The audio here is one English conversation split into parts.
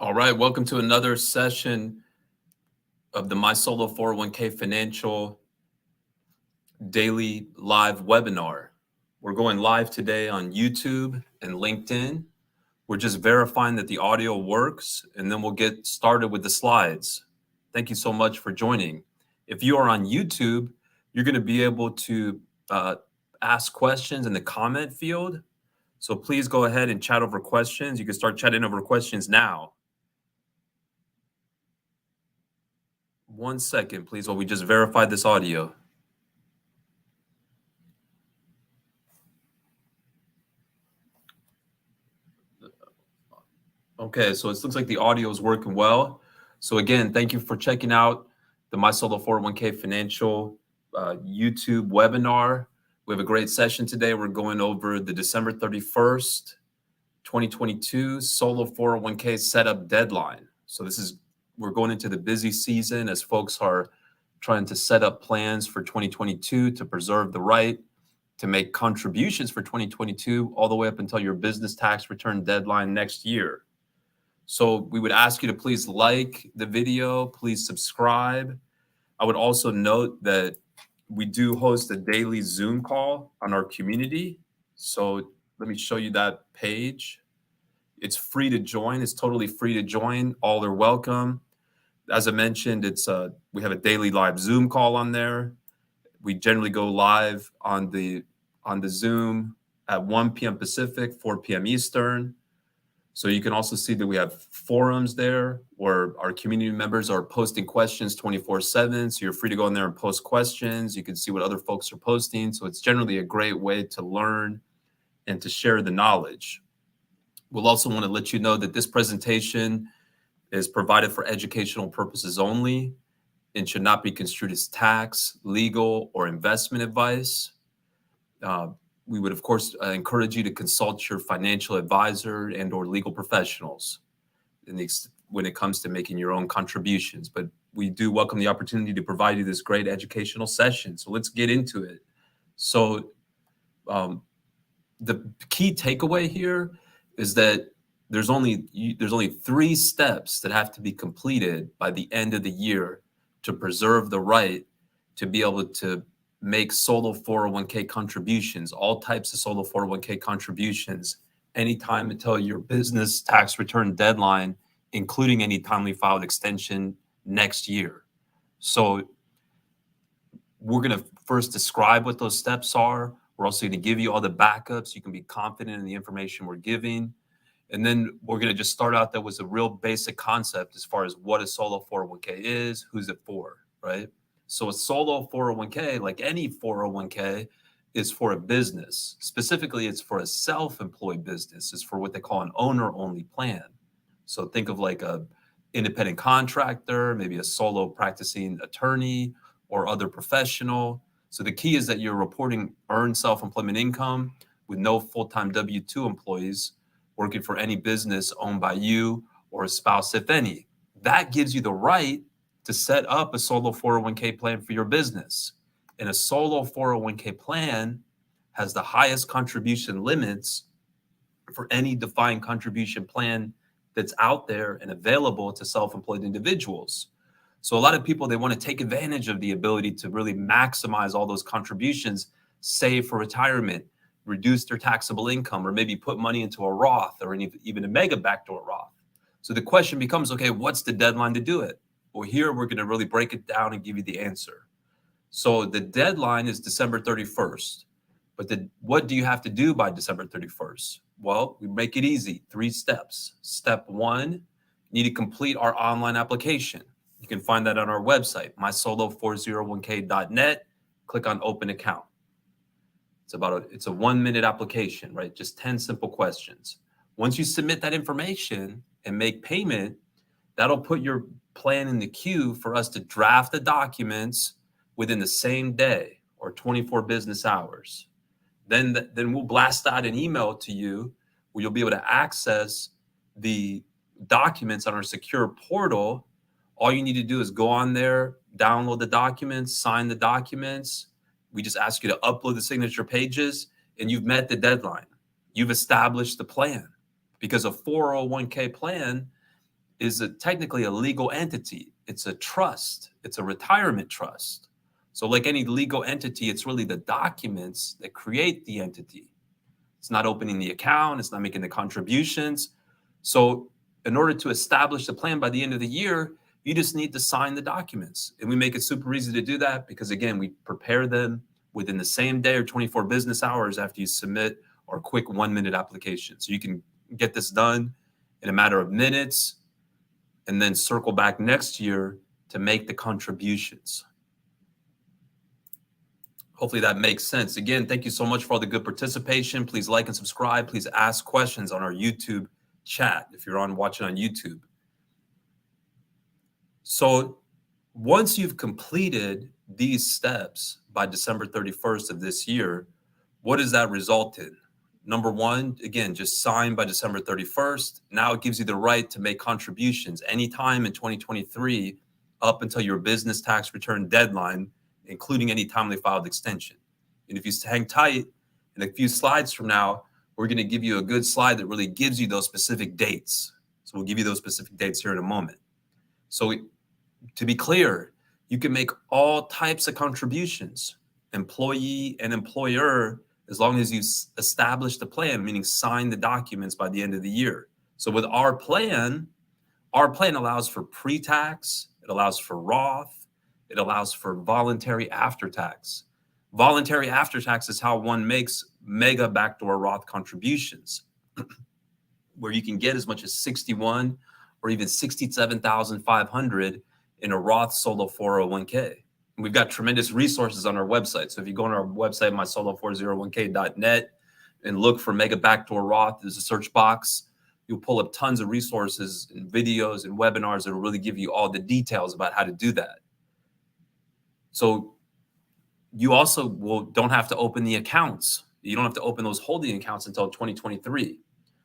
All right, welcome to another session of the My Solo 401k Financial Daily Live Webinar. We're going live today on YouTube and LinkedIn. We're just verifying that the audio works, and then we'll get started with the slides. Thank you so much for joining. If you are on YouTube, you're going to be able to ask questions in the comment field. So please go ahead and chat over questions. You can start chatting over questions now. 1 second, please, while we just verify this audio. Okay, so it looks like the audio is working well. So again, thank you for checking out the My Solo 401k Financial YouTube webinar. We have a great session today. We're going over the December 31st, 2022 Solo 401k setup deadline. So we're going into the busy season as folks are trying to set up plans for 2022 to preserve the right to make contributions for 2022 all the way up until your business tax return deadline next year. So we would ask you to please like the video, please subscribe. I would also note that we do host a daily Zoom call on our community. So let me show you that page. It's free to join. It's totally free to join. All are welcome. As I mentioned, we have a daily live Zoom call on there. We generally go live on the Zoom at 1 p.m. Pacific, 4 p.m. Eastern. So you can also see that we have forums there where our community members are posting questions 24/7. So you're free to go in there and post questions. You can see what other folks are posting. So it's generally a great way to learn and to share the knowledge. We'll also want to let you know that this presentation is provided for educational purposes only and should not be construed as tax, legal, or investment advice. We would, of course, encourage you to consult your financial advisor and or legal professionals when it comes to making your own contributions. But we do welcome the opportunity to provide you this great educational session. So let's get into it. So the key takeaway here is that there's only 3 steps that have to be completed by the end of the year to preserve the right to be able to make solo 401k contributions, all types of solo 401k contributions, anytime until your business tax return deadline, including any timely filed extension next year. So we're going to first describe what those steps are. We're also going to give you all the backups. You can be confident in the information we're giving. And then we're going to just start out that was a real basic concept as far as what a solo 401k is, who's it for, right? So a solo 401k, like any 401k, is for a business. Specifically, it's for a self-employed business. It's for what they call an owner-only plan. So think of like a independent contractor, maybe a solo practicing attorney or other professional. So the key is that you're reporting earned self-employment income with no full-time W-2 employees working for any business owned by you or a spouse, if any. That gives you the right to set up a solo 401k plan for your business. And a solo 401k plan has the highest contribution limits for any defined contribution plan that's out there and available to self-employed individuals. So a lot of people, they want to take advantage of the ability to really maximize all those contributions, save for retirement, reduce their taxable income, or maybe put money into a Roth or even a Mega Backdoor Roth. So the question becomes, okay, what's the deadline to do it? Well, here we're going to really break it down and give you the answer. So the deadline is December 31st. But what do you have to do by December 31st? Well, we make it easy. 3 steps. Step 1, you need to complete our online application. You can find that on our website, mysolo401k.net. Click on Open Account. It's a 1-minute application, right? Just 10 simple questions. Once you submit that information and make payment, that'll put your plan in the queue for us to draft the documents within the same day or 24 business hours. Then we'll blast out an email to you where you'll be able to access the documents on our secure portal. All you need to do is go on there, download the documents, sign the documents. We just ask you to upload the signature pages, and you've met the deadline. You've established the plan, because a 401k plan is technically a legal entity. It's a trust. It's a retirement trust. So like any legal entity, it's really the documents that create the entity. It's not opening the account. It's not making the contributions. So in order to establish the plan by the end of the year, you just need to sign the documents. And we make it super easy to do that because, again, we prepare them within the same day or 24 business hours after you submit our quick 1-minute application. So you can get this done in a matter of minutes and then circle back next year to make the contributions. Hopefully that makes sense. Again, thank you so much for all the good participation. Please like and subscribe. Please ask questions on our YouTube chat if you're watching on YouTube. So once you've completed these steps by December 31st of this year, what does that result in? Number one, again, just sign by December 31st. Now it gives you the right to make contributions anytime in 2023 up until your business tax return deadline, including any timely filed extension. And if you hang tight, in a few slides from now, we're going to give you a good slide that really gives you those specific dates. So we'll give you those specific dates here in a moment. So to be clear, you can make all types of contributions, employee and employer, as long as you establish the plan, meaning sign the documents by the end of the year. So with our plan allows for pre-tax, it allows for Roth, it allows for voluntary after-tax. Voluntary after-tax is how one makes Mega Backdoor Roth contributions, where you can get as much as 61 or even 67,500 in a Roth Solo 401k. And we've got tremendous resources on our website. So if you go on our website, mysolo401k.net, and look for Mega Backdoor Roth, there's a search box. You'll pull up tons of resources and videos and webinars that will really give you all the details about how to do that. So you also don't have to open the accounts. You don't have to open those holding accounts until 2023.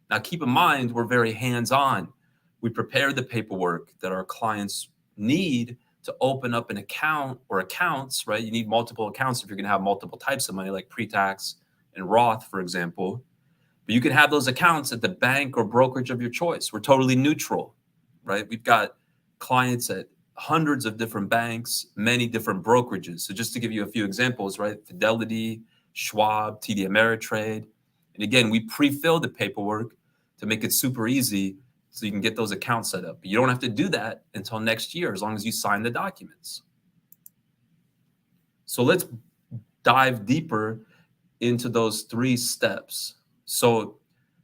Now, keep in mind, we're very hands-on. We prepare the paperwork that our clients need to open up an account or accounts, right? You need multiple accounts if you're going to have multiple types of money, like pre-tax and Roth, for example. But you can have those accounts at the bank or brokerage of your choice. We're totally neutral, right? We've got clients at hundreds of different banks, many different brokerages. So just to give you a few examples, right? Fidelity, Schwab, TD Ameritrade. And again, we pre-fill the paperwork to make it super easy so you can get those accounts set up. But you don't have to do that until next year, as long as you sign the documents. So let's dive deeper into those 3 steps. So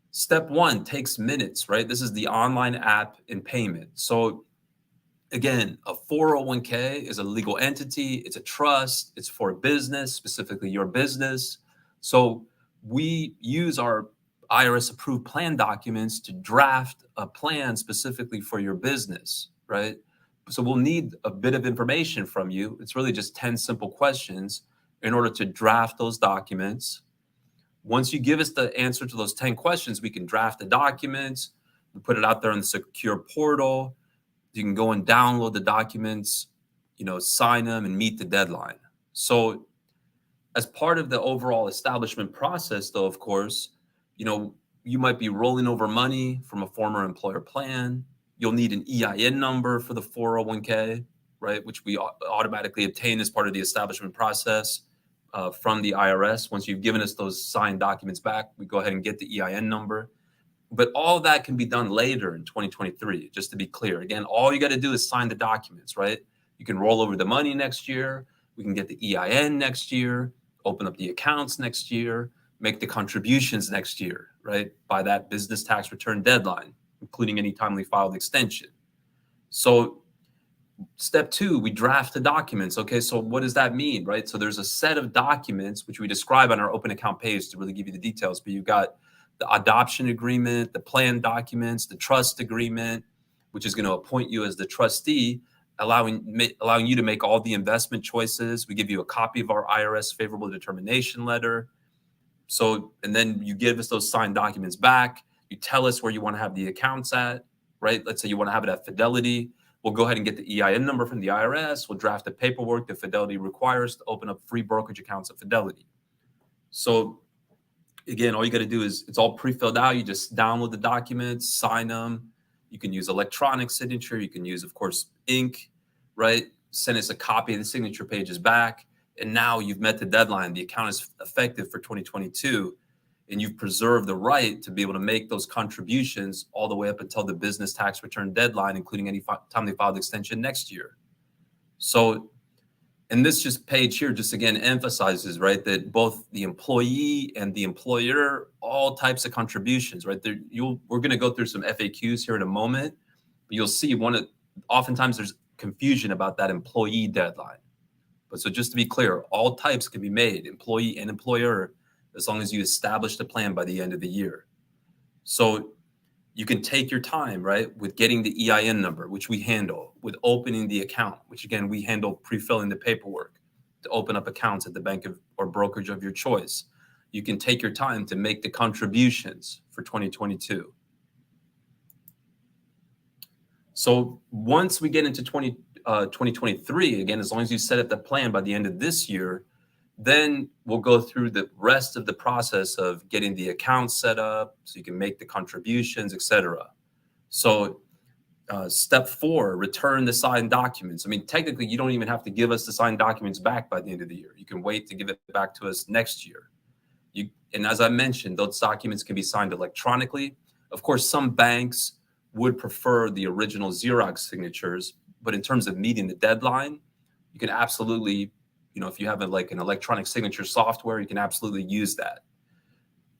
step 1 takes minutes, right? This is the online app and payment. So again, a 401k is a legal entity. It's a trust. It's for a business, specifically your business. So we use our IRS approved plan documents to draft a plan specifically for your business, right? So we'll need a bit of information from you. It's really just 10 simple questions in order to draft those documents. Once you give us the answer to those 10 questions, we can draft the documents, we put it out there in the secure portal. You can go and download the documents, sign them and meet the deadline. So as part of the overall establishment process, though, of course, you might be rolling over money from a former employer plan. You'll need an EIN number for the 401k, right, which we automatically obtain as part of the establishment process from the IRS. Once you've given us those signed documents back, we go ahead and get the EIN number. But all that can be done later in 2023, just to be clear. Again, all you got to do is sign the documents, right? You can roll over the money next year. We can get the EIN next year, open up the accounts next year, make the contributions next year, right? By that business tax return deadline, including any timely filed extension. So step 2, we draft the documents. Okay, so what does that mean, right? So there's a set of documents, which we describe on our open account page to really give you the details, but you've got the adoption agreement, the plan documents, the trust agreement, which is going to appoint you as the trustee, allowing you to make all the investment choices. We give you a copy of our IRS favorable determination letter. So, and then you give us those signed documents back. You tell us where you want to have the accounts at, right? Let's say you want to have it at Fidelity. We'll go ahead and get the EIN number from the IRS. We'll draft the paperwork that Fidelity requires to open up free brokerage accounts at Fidelity. So again, all you got to do is, it's all pre-filled out. You just download the documents, sign them, You can use electronic signature. You can use, of course, ink, right? Send us a copy of the signature pages back. And now you've met the deadline. The account is effective for 2022. And you've preserved the right to be able to make those contributions all the way up until the business tax return deadline, including any time they file the extension next year. So, and this just page here just again emphasizes, right, that both the employee and the employer, all types of contributions, right? We're going to go through some FAQs here in a moment, but you'll see oftentimes there's confusion about that employee deadline. But so just to be clear, all types can be made, employee and employer, as long as you establish the plan by the end of the year. So you can take your time, right, with getting the EIN number, which we handle, with opening the account, which again, we handle pre-filling the paperwork to open up accounts at the bank or brokerage of your choice. You can take your time to make the contributions for 2022. So once we get into 2023, again, as long as you set up the plan by the end of this year, then we'll go through the rest of the process of getting the account set up so you can make the contributions, etc. So step 4, return the signed documents. I mean, technically, you don't even have to give us the signed documents back by the end of the year. You can wait to give it back to us next year. And as I mentioned, those documents can be signed electronically. Of course, some banks would prefer the original Xerox signatures, but in terms of meeting the deadline, you can absolutely, if you have an electronic signature software, you can absolutely use that.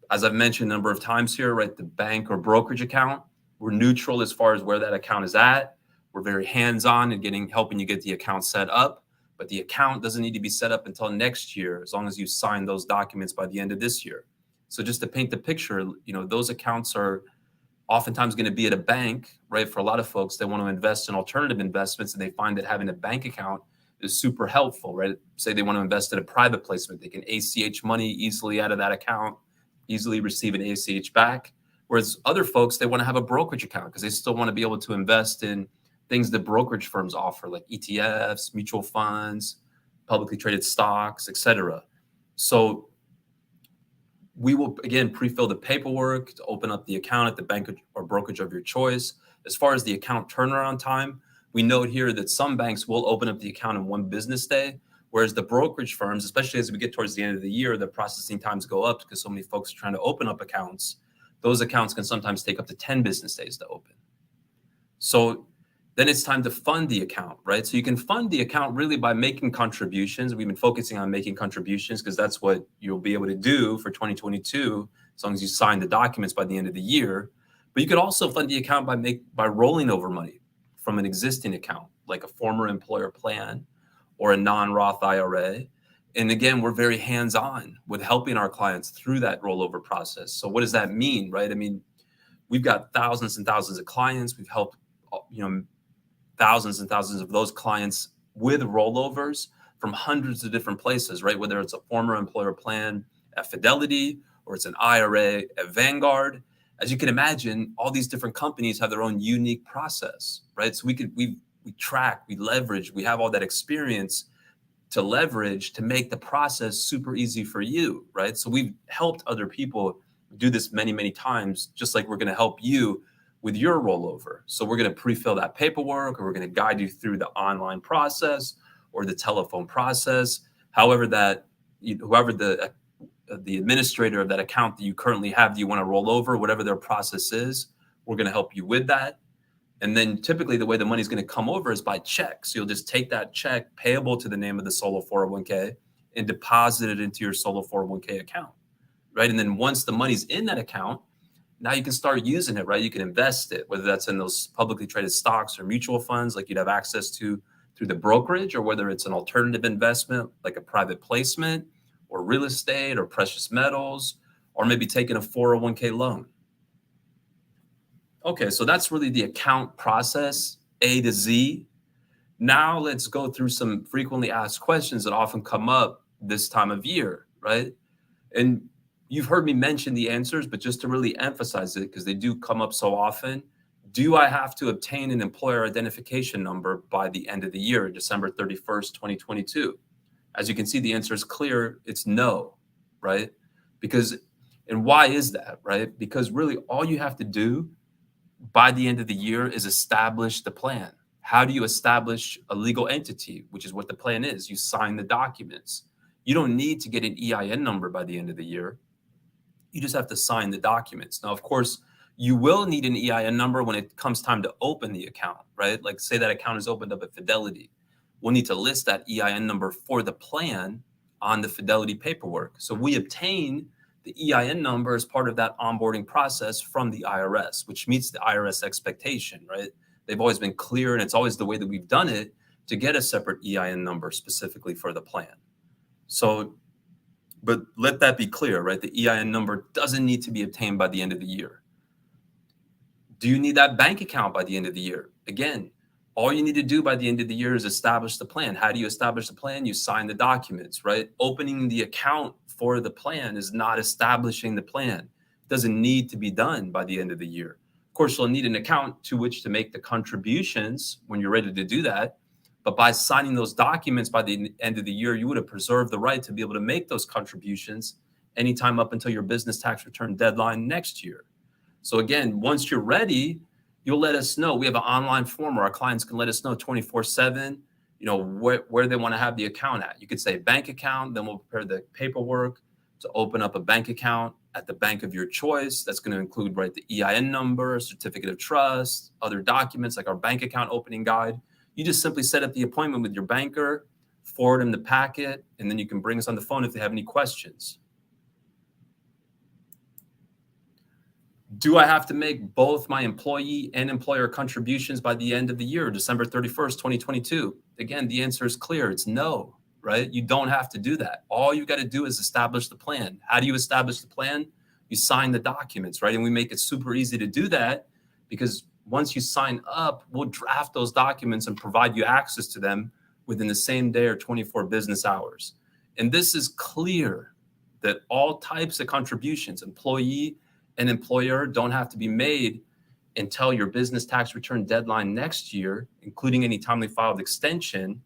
As I've mentioned a number of times here, right, the bank or brokerage account, we're neutral as far as where that account is at. We're very hands-on in helping you get the account set up, but the account doesn't need to be set up until next year, as long as you sign those documents by the end of this year. So just to paint the picture, those accounts are oftentimes going to be at a bank, right? For a lot of folks, they want to invest in alternative investments, and they find that having a bank account is super helpful, right? Say they want to invest in a private placement. They can ACH money easily out of that account, easily receive an ACH back. Whereas other folks, they want to have a brokerage account because they still want to be able to invest in things that brokerage firms offer, like ETFs, mutual funds, publicly traded stocks, etc. So we will, again, pre-fill the paperwork to open up the account at the bank or brokerage of your choice. As far as the account turnaround time, we note here that some banks will open up the account in 1 business day, whereas the brokerage firms, especially as we get towards the end of the year, the processing times go up because so many folks are trying to open up accounts. Those accounts can sometimes take up to 10 business days to open. So then it's time to fund the account, right? So you can fund the account really by making contributions. We've been focusing on making contributions because that's what you'll be able to do for 2022, as long as you sign the documents by the end of the year. But you could also fund the account by rolling over money from an existing account, like a former employer plan or a non-Roth IRA. And again, we're very hands-on with helping our clients through that rollover process. So what does that mean, right? I mean, we've got thousands and thousands of clients. We've helped, thousands and thousands of those clients with rollovers from hundreds of different places, right? Whether it's a former employer plan at Fidelity or it's an IRA at Vanguard. As you can imagine, all these different companies have their own unique process, right? So we track, we leverage, we have all that experience to leverage to make the process super easy for you, right? So we've helped other people do this many, many times, just like we're going to help you with your rollover. So we're going to pre-fill that paperwork, or we're going to guide you through the online process or the telephone process, however whoever the administrator of that account that you currently have, you want to roll over, whatever their process is, we're going to help you with that. And then typically the way the money is going to come over is by check. So you'll just take that check payable to the name of the Solo 401k and deposit it into your Solo 401k account, right? And then once the money's in that account, now you can start using it, right? You can invest it, whether that's in those publicly traded stocks or mutual funds like you'd have access to through the brokerage, or whether it's an alternative investment like a private placement or real estate or precious metals, or maybe taking a 401k loan. Okay, so that's really the account process, A to Z. Now let's go through some frequently asked questions that often come up this time of year, right? And you've heard me mention the answers, but just to really emphasize it, because they do come up so often, do I have to obtain an employer identification number by the end of the year, December 31st, 2022? As you can see, the answer is clear. It's no, right? And why is that, right? Because really all you have to do by the end of the year is establish the plan. How do you establish a legal entity, which is what the plan is? You sign the documents. You don't need to get an EIN number by the end of the year. You just have to sign the documents. Now, of course, you will need an EIN number when it comes time to open the account, right? Like say that account is opened up at Fidelity. We'll need to list that EIN number for the plan on the Fidelity paperwork. So we obtain the EIN number as part of that onboarding process from the IRS, which meets the IRS expectation, right? They've always been clear, and it's always the way that we've done it to get a separate EIN number specifically for the plan. So, but let that be clear, right? The EIN number doesn't need to be obtained by the end of the year. Do you need that bank account by the end of the year? Again, all you need to do by the end of the year is establish the plan. How do you establish the plan? You sign the documents, right? Opening the account for the plan is not establishing the plan. It doesn't need to be done by the end of the year. Of course, you'll need an account to which to make the contributions when you're ready to do that. But by signing those documents by the end of the year, you would have preserved the right to be able to make those contributions anytime up until your business tax return deadline next year. So again, once you're ready, you'll let us know. We have an online form where our clients can let us know 24/7, where they want to have the account at. You could say bank account, then we'll prepare the paperwork to open up a bank account at the bank of your choice. That's going to include, right, the EIN number, certificate of trust, other documents like our bank account opening guide. You just simply set up the appointment with your banker, forward them the packet, and then you can bring us on the phone if they have any questions. Do I have to make both my employee and employer contributions by the end of the year, December 31st, 2022? Again, the answer is clear. It's no, right? You don't have to do that. All you got to do is establish the plan. How do you establish the plan? You sign the documents, right? And we make it super easy to do that because once you sign up, we'll draft those documents and provide you access to them within the same day or 24 business hours. And this is clear that all types of contributions, employee and employer, don't have to be made until your business tax return deadline next year, including any timely filed extension,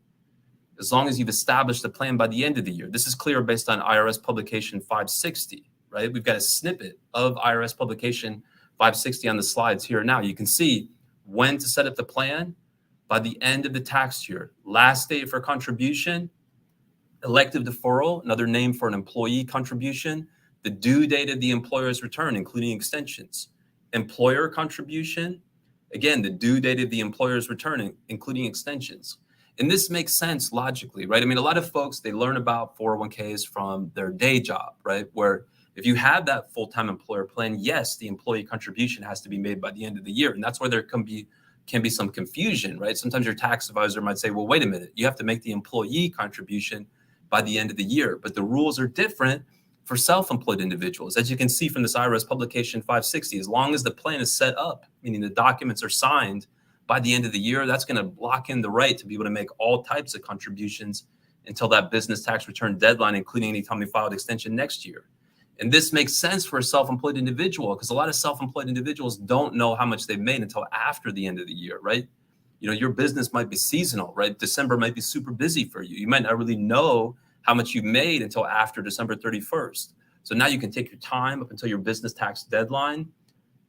as long as you've established the plan by the end of the year. This is clear based on IRS Publication 560, right? We've got a snippet of IRS Publication 560 on the slides here now. You can see when to set up the plan by the end of the tax year. Last date for contribution, elective deferral, another name for an employee contribution, the due date of the employer's return, including extensions. Employer contribution, again, the due date of the employer's return, including extensions. And this makes sense logically, right? I mean, a lot of folks, they learn about 401ks from their day job, right? Where if you have that full-time employer plan, yes, the employee contribution has to be made by the end of the year. And that's where there can be some confusion, right? Sometimes your tax advisor might say, well, wait a minute, you have to make the employee contribution by the end of the year. But the rules are different for self-employed individuals. As you can see from this IRS Publication 560, as long as the plan is set up, meaning the documents are signed by the end of the year, that's going to lock in the right to be able to make all types of contributions until that business tax return deadline, including any timely filed extension next year. And this makes sense for a self-employed individual because a lot of self-employed individuals don't know how much they've made until after the end of the year, right? Your business might be seasonal, right? December might be super busy for you. You might not really know how much you've made until after December 31st. So now you can take your time up until your business tax deadline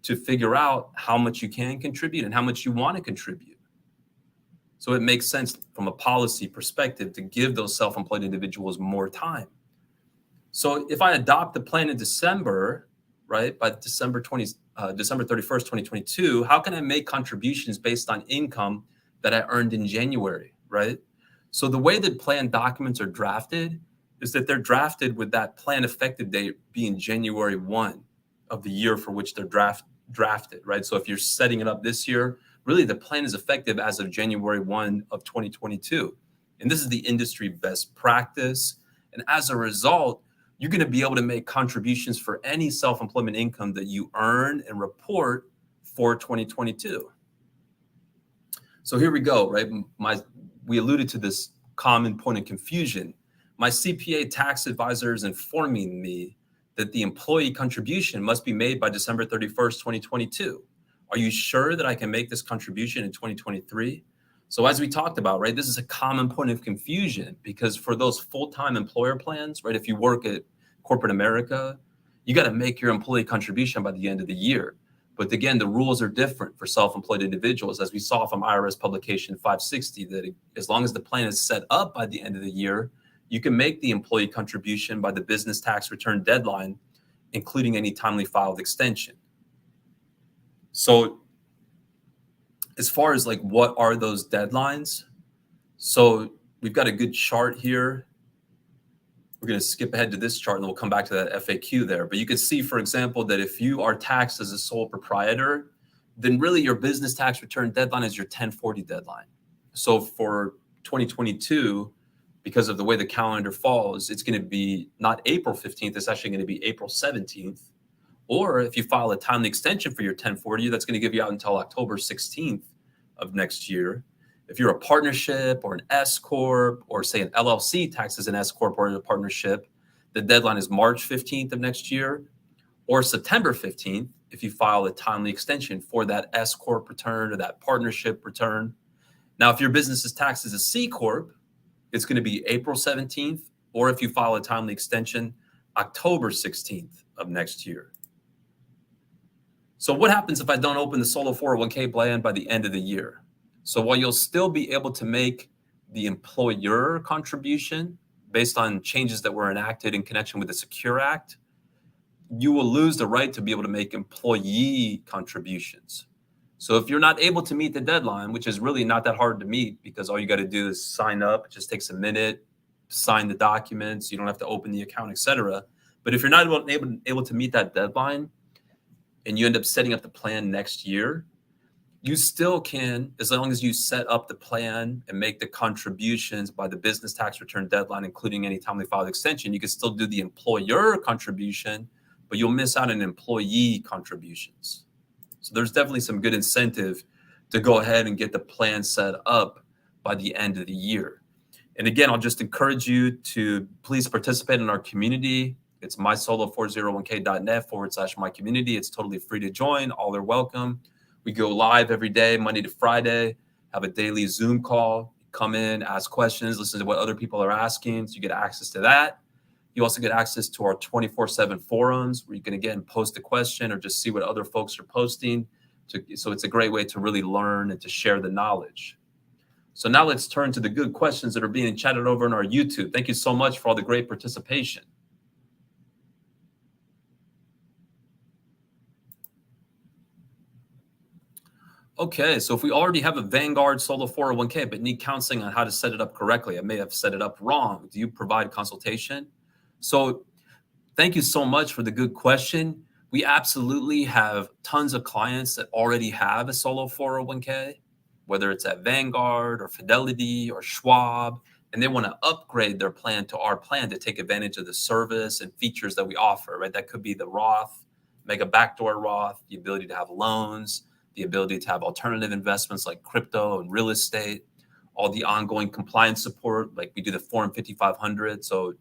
to figure out how much you can contribute and how much you want to contribute. So it makes sense from a policy perspective to give those self-employed individuals more time. So if I adopt the plan in December, right, by December 31st, 2022, how can I make contributions based on income that I earned in January, right? So the way that plan documents are drafted is that they're drafted with that plan effective date being January 1 of the year for which they're drafted, right? So if you're setting it up this year, really the plan is effective as of January 1 of 2022. And this is the industry best practice. And as a result, you're going to be able to make contributions for any self-employment income that you earn and report for 2022. So here we go, right? We alluded to this common point of confusion. My CPA tax advisor is informing me that the employee contribution must be made by December 31st, 2022. Are you sure that I can make this contribution in 2023? So as we talked about, right, this is a common point of confusion because for those full-time employer plans, right, if you work at corporate America, you got to make your employee contribution by the end of the year. But again, the rules are different for self-employed individuals, as we saw from IRS Publication 560, that as long as the plan is set up by the end of the year, you can make the employee contribution by the business tax return deadline, including any timely filed extension. So as far as like what are those deadlines? So we've got a good chart here. We're going to skip ahead to this chart and we'll come back to that FAQ there. But you can see, for example, that if you are taxed as a sole proprietor, then really your business tax return deadline is your 1040 deadline. So for 2022, because of the way the calendar falls, it's going to be not April 15th, it's actually going to be April 17th. Or if you file a timely extension for your 1040, that's going to give you out until October 16th of next year. If you're a partnership or an S Corp, or say an LLC taxed as an S Corp or a partnership, the deadline is March 15th of next year, or September 15th if you file a timely extension for that S Corp return or that partnership return. Now, if your business is taxed as a C Corp, it's going to be April 17th, or if you file a timely extension, October 16th of next year. So what happens if I don't open the solo 401k plan by the end of the year? So while you'll still be able to make the employer contribution based on changes that were enacted in connection with the Secure Act, you will lose the right to be able to make employee contributions. So if you're not able to meet the deadline, which is really not that hard to meet because all you got to do is sign up, it just takes a minute, sign the documents, you don't have to open the account, etc. But if you're not able to meet that deadline and you end up setting up the plan next year, you still can, as long as you set up the plan and make the contributions by the business tax return deadline, including any timely filed extension, you can still do the employer contribution, but you'll miss out on employee contributions. So there's definitely some good incentive to go ahead and get the plan set up by the end of the year. And again, I'll just encourage you to please participate in our community. It's mysolo401k.net/my community. It's totally free to join. All are welcome. We go live every day, Monday to Friday, have a daily Zoom call, come in, ask questions, listen to what other people are asking. So you get access to that. You also get access to our 24/7 forums where you can, again, post a question or just see what other folks are posting. So it's a great way to really learn and to share the knowledge. So now let's turn to the good questions that are being chatted over in our YouTube. Thank you so much for all the great participation. Okay, so if we already have a Vanguard Solo 401k but need counseling on how to set it up correctly, I may have set it up wrong. Do you provide consultation? So thank you so much for the good question. We absolutely have tons of clients that already have a solo 401k, whether it's at Vanguard or Fidelity or Schwab, and they want to upgrade their plan to our plan to take advantage of the service and features that we offer, right? That could be the Roth, Mega Backdoor Roth, the ability to have loans, the ability to have alternative investments like crypto and real estate, all the ongoing compliance support, like we do the Form 5500. So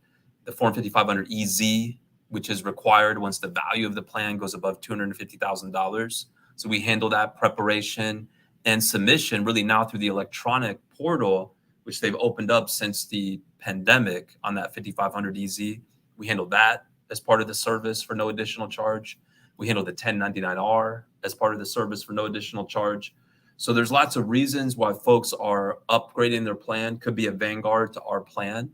the Form 5500 EZ, which is required once the value of the plan goes above $250,000. So we handle that preparation and submission really now through the electronic portal, which they've opened up since the pandemic on that 5500 EZ. We handle that as part of the service for no additional charge. We handle the 1099R as part of the service for no additional charge. So there's lots of reasons why folks are upgrading their plan. Could be a Vanguard to our plan.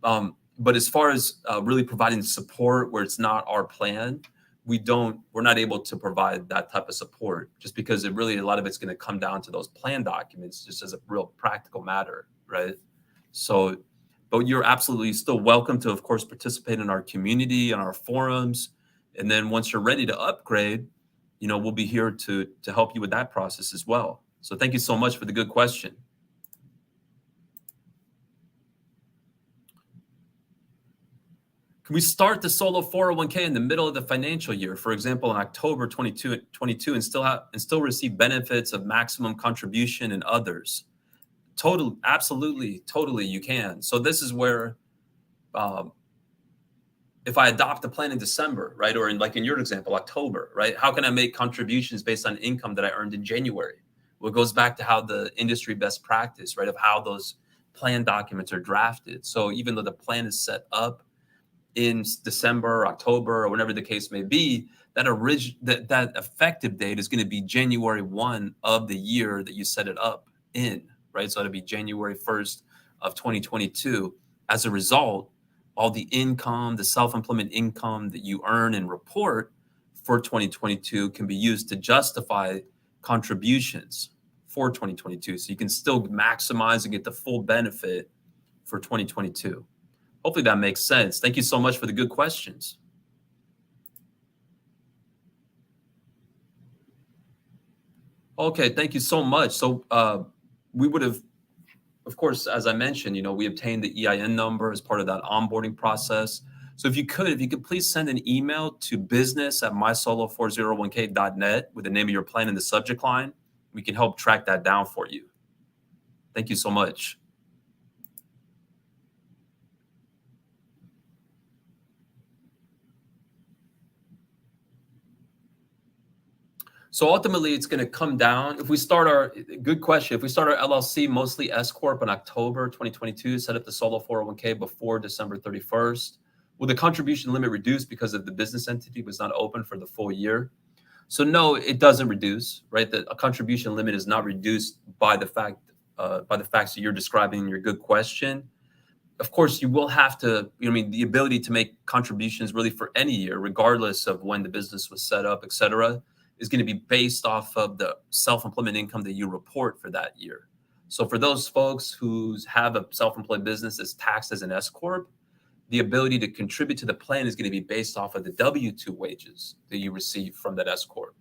But as far as really providing support where it's not our plan, we're not able to provide that type of support just because a lot of it's going to come down to those plan documents just as a real practical matter, right? So, but you're absolutely still welcome to, of course, participate in our community and our forums. And then once you're ready to upgrade, we'll be here to help you with that process as well. So thank you so much for the good question. Can we start the solo 401k in the middle of the financial year, for example, in October 2022, and still receive benefits of maximum contribution and others? Absolutely, totally, you can. So this is where, if I adopt a plan in December, right, or in your example, October, right, how can I make contributions based on income that I earned in January? Well, it goes back to how the industry best practice, right, of how those plan documents are drafted. So even though the plan is set up in December, October, or whenever the case may be, that effective date is going to be January 1 of the year that you set it up in, right? So it'll be January 1st of 2022. As a result, all the income, the self-employment income that you earn and report for 2022 can be used to justify contributions for 2022. So you can still maximize and get the full benefit for 2022. Hopefully that makes sense. Thank you so much for the good questions. Okay, thank you so much. So we would have, of course, as I mentioned, we obtained the EIN number as part of that onboarding process. So if you could please send an email to business@mysolo401k.net with the name of your plan in the subject line. We can help track that down for you. Thank you so much. So ultimately, it's going to come down. If we start our LLC, mostly S Corp, in October 2022, set up the solo 401k before December 31st, will the contribution limit reduce because of the business entity was not open for the full year? So no, it doesn't reduce, right? A contribution limit is not reduced by the facts that you're describing in your good question. Of course, you will have to, the ability to make contributions really for any year, regardless of when the business was set up, et cetera, is going to be based off of the self-employment income that you report for that year. So for those folks who have a self-employed business that's taxed as an S Corp, the ability to contribute to the plan is going to be based off of the W-2 wages that you receive from that S Corp.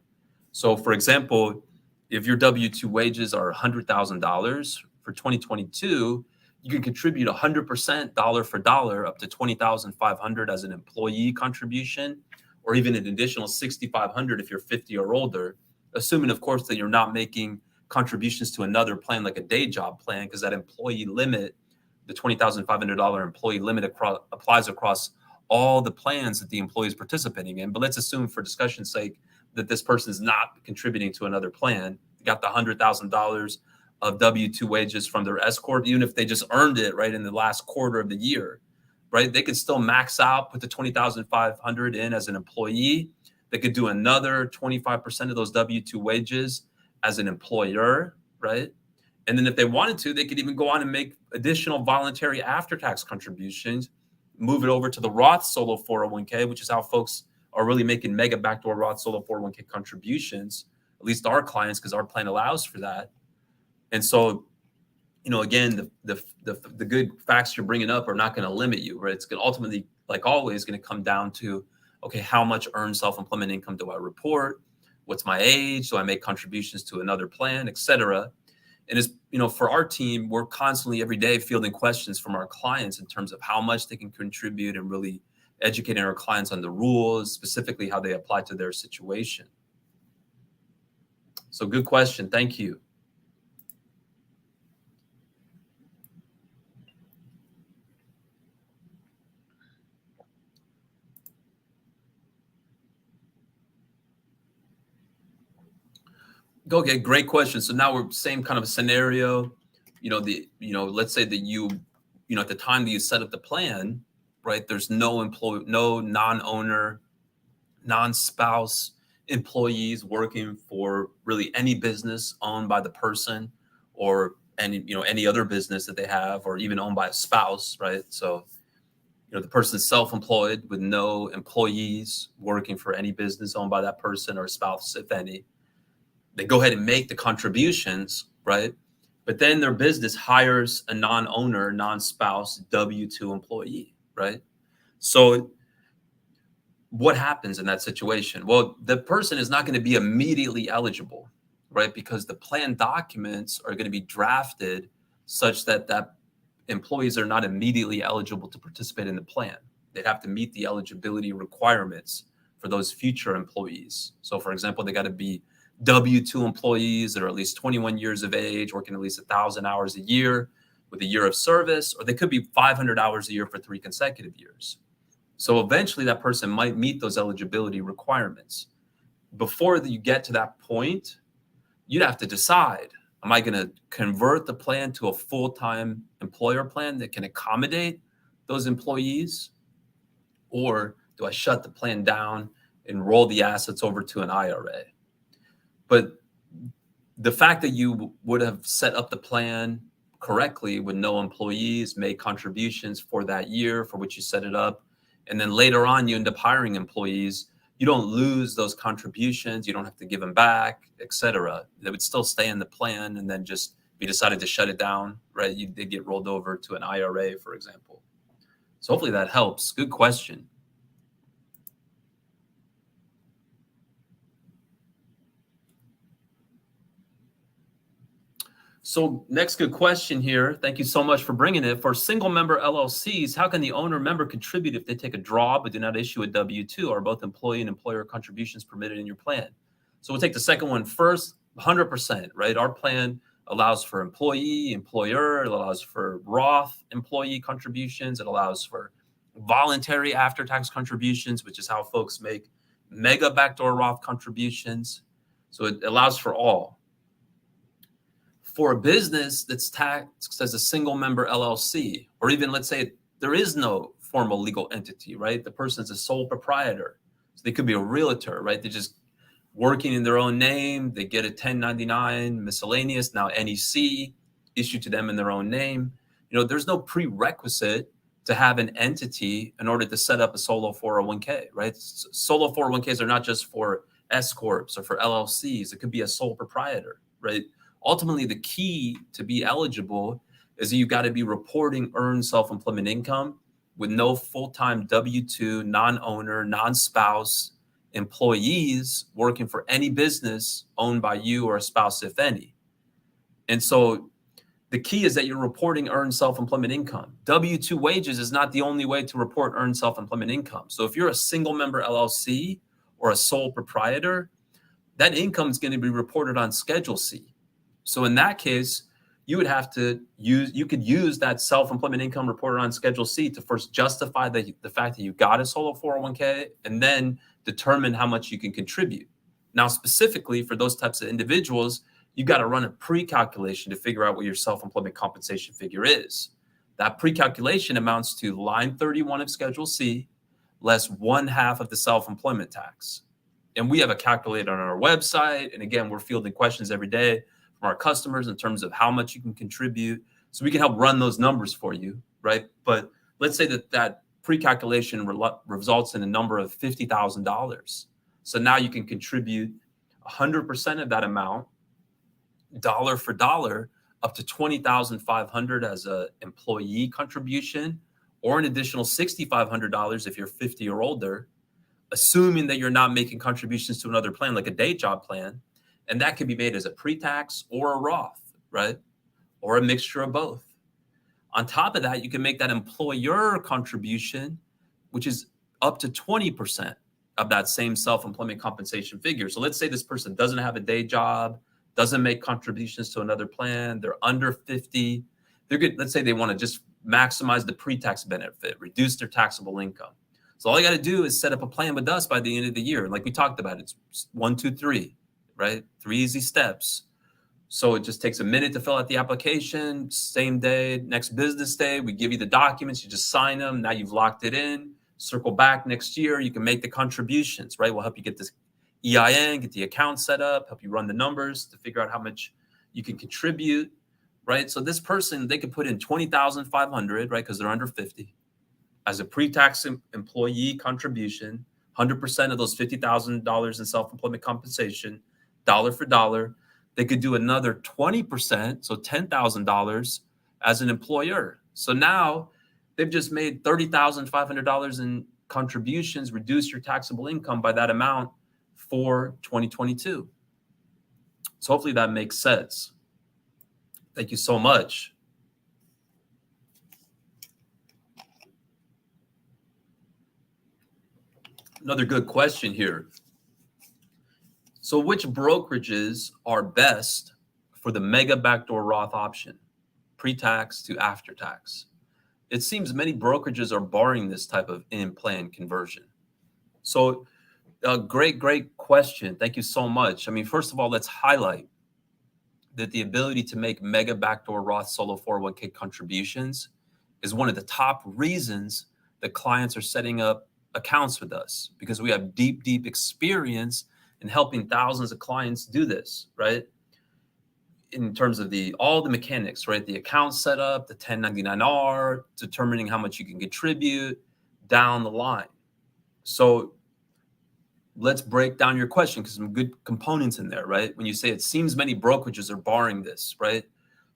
So for example, if your W-2 wages are $100,000 for 2022, you can contribute 100% dollar for dollar up to $20,500 as an employee contribution, or even an additional $6,500 if you're 50 or older, assuming, of course, that you're not making contributions to another plan like a day job plan, because that employee limit, the $20,500 employee limit applies across all the plans that the employee is participating in. But let's assume, for discussion's sake, that this person is not contributing to another plan. You got the $100,000 of W-2 wages from their S Corp, even if they just earned it right in the last quarter of the year, right? They could still max out, put the $20,500 in as an employee. They could do another 25% of those W-2 wages as an employer, right? And then if they wanted to, they could even go on and make additional voluntary after-tax contributions, move it over to the Roth Solo 401k, which is how folks are really making Mega Backdoor Roth Solo 401k contributions, at least our clients, because our plan allows for that. And so, again, the good facts you're bringing up are not going to limit you, right? It's going to ultimately, like always, going to come down to, okay, how much earned self-employment income do I report? What's my age? Do I make contributions to another plan, et cetera? And it's, for our team, we're constantly every day fielding questions from our clients in terms of how much they can contribute and really educating our clients on the rules, specifically how they apply to their situation. So good question. Thank you. Okay, great question. So now we're same kind of scenario. Let's say that you at the time that you set up the plan, right? There's no non-owner, non-spouse employees working for really any business owned by the person, or any other business that they have, or even owned by a spouse, right? So the person is self-employed with no employees working for any business owned by that person or spouse, if any. They go ahead and make the contributions, right? But then their business hires a non-owner, non-spouse W-2 employee, right? So what happens in that situation? Well, the person is not going to be immediately eligible, right? Because the plan documents are going to be drafted such that employees are not immediately eligible to participate in the plan. They'd have to meet the eligibility requirements for those future employees. So for example, they got to be W-2 employees that are at least 21 years of age, working at least 1,000 hours a year with a year of service, or they could be 500 hours a year for 3 consecutive years. So eventually that person might meet those eligibility requirements. Before you get to that point, you'd have to decide, am I going to convert the plan to a full-time employer plan that can accommodate those employees? Or do I shut the plan down and roll the assets over to an IRA. But the fact that you would have set up the plan correctly with no employees, made contributions for that year for which you set it up, and then later on you end up hiring employees, you don't lose those contributions, you don't have to give them back, etc. They would still stay in the plan, and then just if you decided to shut it down, right, they get rolled over to an IRA, for example. So hopefully that helps. Good question. So next good question here. Thank you so much for bringing it. For single member LLCs, how can the owner member contribute if they take a draw but do not issue a W-2? Are both employee and employer contributions permitted in your plan? So we'll take the second one first. 100%, right? Our plan allows for employee, employer. It allows for Roth employee contributions. It allows for voluntary after-tax contributions, which is how folks make Mega Backdoor Roth contributions. So it allows for all. For a business that's taxed as a single member LLC, or even let's say there is no formal legal entity, right? The person's a sole proprietor. So they could be a realtor, right? They're just working in their own name. They get a 1099 miscellaneous, now NEC, issued to them in their own name. There's no prerequisite to have an entity in order to set up a solo 401k, right? Solo 401ks are not just for S Corps or for LLCs. It could be a sole proprietor, right? Ultimately, the key to be eligible is that you got to be reporting earned self-employment income with no full-time W-2, non-owner, non-spouse employees working for any business owned by you or a spouse, if any. And so the key is that you're reporting earned self-employment income. W-2 wages is not the only way to report earned self-employment income. So if you're a single member LLC or a sole proprietor, that income is going to be reported on Schedule C. So in that case, you could use that self-employment income reported on Schedule C to first justify the fact that you got a solo 401k and then determine how much you can contribute. Now, specifically for those types of individuals, you got to run a pre-calculation to figure out what your self-employment compensation figure is. That pre-calculation amounts to line 31 of Schedule C less 1/2 of the self-employment tax. And we have a calculator on our website. And again, we're fielding questions every day from our customers in terms of how much you can contribute. So we can help run those numbers for you, right? But let's say that pre-calculation results in a number of $50,000. So now you can contribute 100% of that amount, dollar for dollar, up to $20,500 as an employee contribution, or an additional $6,500 if you're 50 or older, assuming that you're not making contributions to another plan like a day job plan. And that can be made as a pre-tax or a Roth, right? Or a mixture of both. On top of that, you can make that employer contribution, which is up to 20% of that same self-employment compensation figure. So let's say this person doesn't have a day job, doesn't make contributions to another plan, they're under 50. They're good. Let's say they want to just maximize the pre-tax benefit, reduce their taxable income. So all you got to do is set up a plan with us by the end of the year. Like we talked about, it's 1, 2, 3. Right? 3 easy steps. So it just takes a minute to fill out the application, same day, next business day, we give you the documents, you just sign them. Now you've locked it in, circle back next year, you can make the contributions, right? We'll help you get this EIN, get the account set up, help you run the numbers to figure out how much you can contribute, right? So this person, they could put in $20,500, right? Because they're under 50 as a pre-tax employee contribution, 100% of those $50,000 in self-employment compensation, dollar for dollar. They could do another 20%, so $10,000 as an employer. So now they've just made $30,500 in contributions, reduce your taxable income by that amount for 2022. So hopefully that makes sense. Thank you so much. Another good question here. So which brokerages are best for the Mega Backdoor Roth option, pre-tax to after-tax? It seems many brokerages are barring this type of in-plan conversion. So great question. Thank you so much. I mean, first of all, let's highlight that the ability to make Mega Backdoor Roth Solo 401k contributions is one of the top reasons that clients are setting up accounts with us because we have deep, deep experience in helping thousands of clients do this, right? In terms of all the mechanics, right? The account setup, the 1099-R, determining how much you can contribute down the line. So let's break down your question because some good components in there, right? When you say it seems many brokerages are barring this, right?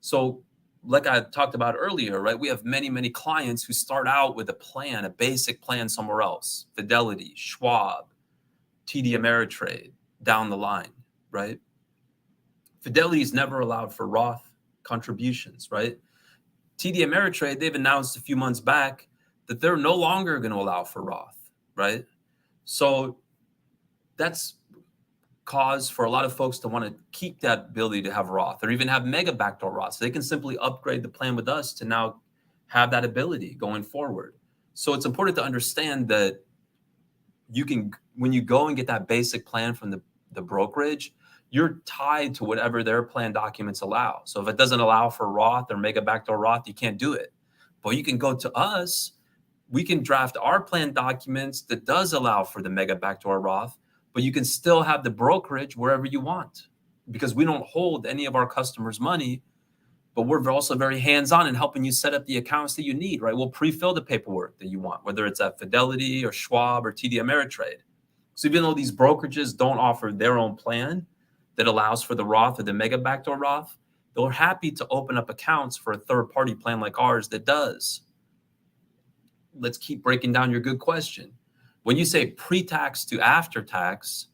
So like I talked about earlier, right? We have many, many clients who start out with a plan, a basic plan somewhere else, Fidelity, Schwab, TD Ameritrade, down the line, right? Fidelity is never allowed for Roth contributions, right? TD Ameritrade, they've announced a few months back that they're no longer going to allow for Roth, right? So that's cause for a lot of folks to want to keep that ability to have Roth or even have Mega Backdoor Roth. So they can simply upgrade the plan with us to now have that ability going forward. So it's important to understand that you can, when you go and get that basic plan from the brokerage, you're tied to whatever their plan documents allow. So if it doesn't allow for Roth or Mega Backdoor Roth, you can't do it. But you can go to us, we can draft our plan documents that does allow for the Mega Backdoor Roth, but you can still have the brokerage wherever you want because we don't hold any of our customers' money, but we're also very hands-on in helping you set up the accounts that you need, right? We'll pre-fill the paperwork that you want, whether it's at Fidelity or Schwab or TD Ameritrade. So even though these brokerages don't offer their own plan that allows for the Roth or the Mega Backdoor Roth, they're happy to open up accounts for a third-party plan like ours that does. Let's keep breaking down your good question. When you say pre-tax to after-tax,